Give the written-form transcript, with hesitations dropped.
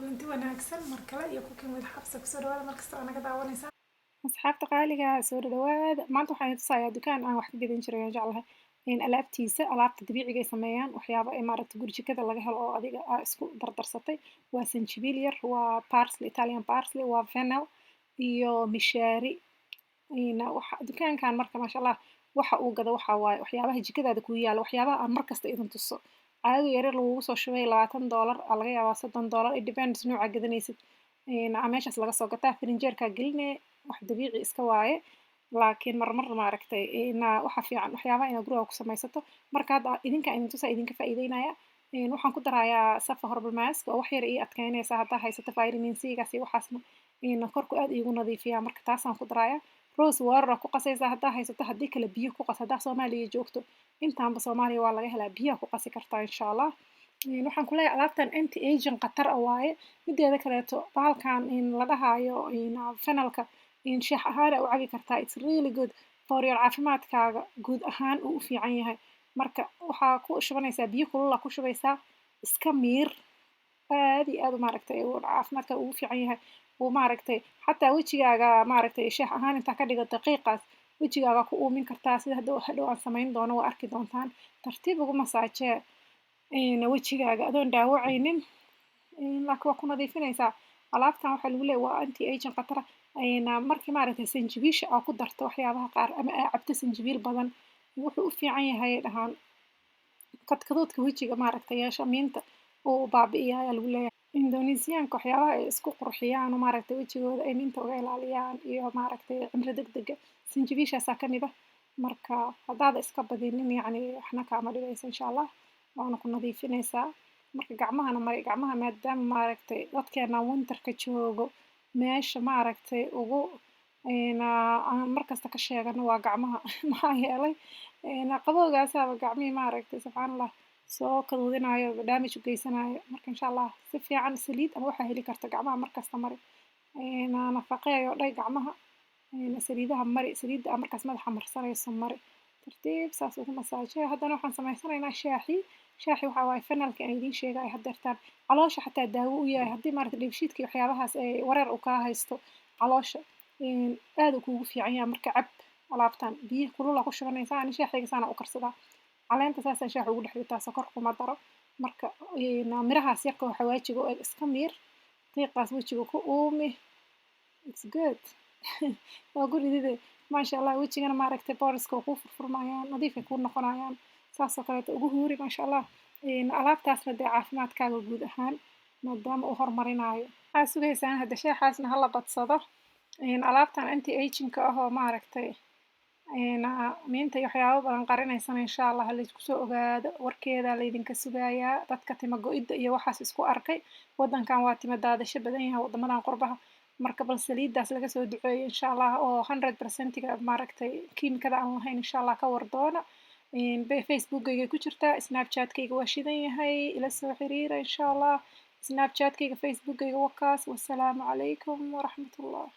kulanti wanaagsan mar kale iyo ku kimid xabsa kusoo dhawaada markasta oo naga daawanaysa asxaabta qaaliga soo dhawaada maanta waxaan tusayaa dukaan aan wax ka gadan jiray oo jeclahay alaabtiisa alaabta dabiiciga ay sameeyaan waxyaabo ay maaragtay gurjikada laga helo oo adiga isku dardarsatay waa sanjabiil yar waa parsley Italian parsley waa fennel iyo mishaari dukaankan marka maasha Allah waxa uu gado waxa waaye waxyaabaha jikadaada ku yaala waxyaabaha aan markasta idin tuso caado yar lagugu soo shubay $20 laga yaabaa $30 it depends nooca gadanaysid meeshaas laga soo gataa firinjeerka gelinee wax dabiici iska waaye laakiin marmar maaragtay waxa fiican waxyaabaha inaad guriga ku samaysato marka hadda idinka idin tusaa idinka faa'iideynaya waxaan ku darayaa safa herbal mask oo wax yar ii adkaynaysa haddaa haysato vitamin C-gaas iyo waxaasna korku aad iigu nadiifiyaa marka taasaan ku darayaa rose water ku qasaysaa haddaa haysato haddii kale biyo ku qas haddaa Soomaaliya joogto intaanba Soomaaliya waa laga helaa biyaha ku qasi kartaa insha Allah waxaan ku leeyahay alaabtan anti aging qatar waaye mideeda kaleeto bahalkan la dhahayo fennelka shaah ahaan u cabi kartaa it's really good for your caafimaadkaaga guud ahaan uu u fiican yahay marka waxaa ku shubanaysaa biyo kulul ku shubaysaa iska miir aad iyo aad maaragtay caafimaadka ugu fiican yahay oo maaragtay xataa wajigaaga maaragtay shaah ahaan inta ka dhigo daqiiqaas wajigaaga ku uumin kartaa sida hadhow aan samayn doono waa arki doontaan tartiib ugu masaajee wajigaaga adoon dhaawacaynin laakiin waa ku nadiifinaysaa alaabtan waxaa lagu leeyahay waa anti aging qatar markii maaragtay sanjabiisha aa ku darto waxyaabaha qaar ama aa cabto sanjabiil badan wuxuu u fiican yahay dhahaan kadkadoodka wajiga maaragtay yeesha miinta oo baabi'iya ayaa lagu leeyahay Indonesiaanka waxyaabaha ay isku qurxiyaan oo maaragtay wajigooda ay miinta uga ilaaliyaan iyo maaragtay cimri degdega sanjabiishaasaa ka mid ah marka haddaada iska badinin yacni waxna kaama dhibayso insha Allah waana ku nadiifinaysaa marka gacmahana mari gacmaha maadaama maaragtay dadkeena winterka joogo meesha maaragtay ugu aan markasta ka sheegano waa gacmaha maxaa yeelay qabowgaasaaba gacmihii maaragtay subxaanallah soo kaduudinayo damage u geysanayo marka insha Allah si fiican saliid ama waxaa heli karta gacmaha markasta mari nafaqeeyo dhay gacmaha saliidaha mari saliidda aa markaas madaxa marsanayso mari tartiib saas ugu masaajee haddana waxaan samaysanaynaa shaaxi waxaa waaye fennelka aan idiin sheegay haddeertaan caloosha xataa daawo u yahay haddii maaragtay dheefshiidka iyo waxyaabahaas ay wareer uu kaa haysto caloosha aad uu kuugu fiican yahay marka cab alaabtan biyo kulul ku shubanaysaa ani shaaxayga saana u karsadaa caleenta saasaan shaax ugu dhex ritaa sokor kuma daro marka mirahaas yarka oo xawaajiga oo iska miir qiiqaas wajiga ku uumi it's good waa guridide maasha Allah wajigana maaragtay boriska kuu furfurmayaan nadiif ay kuu noqonayaan saasoo kaleeto ugu huuri maasha Allah alaabtaasna dee caafimaadkaaga guud ahaan maadaama uu horumarinayo waxaa sugaysaan hadda shaaxaasna hala badsado alaabtan anti agingka ah oo maaragtay miinta iyo waxyaabo badan qarinaysana insha Allah laysku soo ogaado warkeeda laydinka sugayaa dadka tima go-idda iyo waxaas isku arkay waddankan waa tima daadasho badan yahay waddamadan qurbaha marka bal saliiddaas laga soo duceeyo insha Allah oo 100%ga maaragtay kiimikada aan lahayn insha Allah ka war doona facebookayga ku jirtaa snapchatkayga waa shidan yahay ila soo xiriira insha Allah snapchatkayga facebookayga wakaas wassalaamu calaykum waraxmatullah